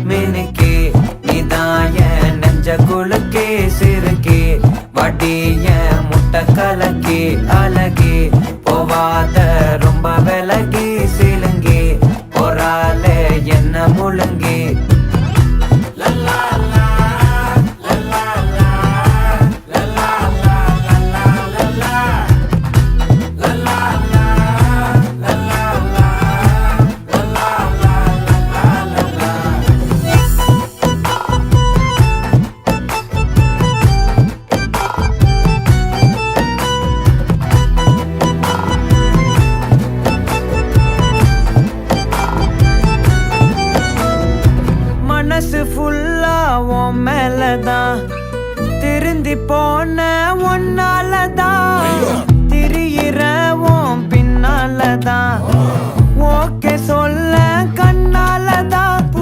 மினுக்கே நீதாய நெஞ்ச குலுக்கே சிறுக்கே வடிய முட்டை கலக்கே அழகே போவாத ரொம்ப விலகி சிலுங்கி பொறால என்ன முழுங்கி மனசு ஃபுல்லா உன் மேலதான் திருந்தி போன ஒன்னாலதான் திரியிற உன் பின்னாலதான் ஓகே சொல்ல கண்ணாலதான்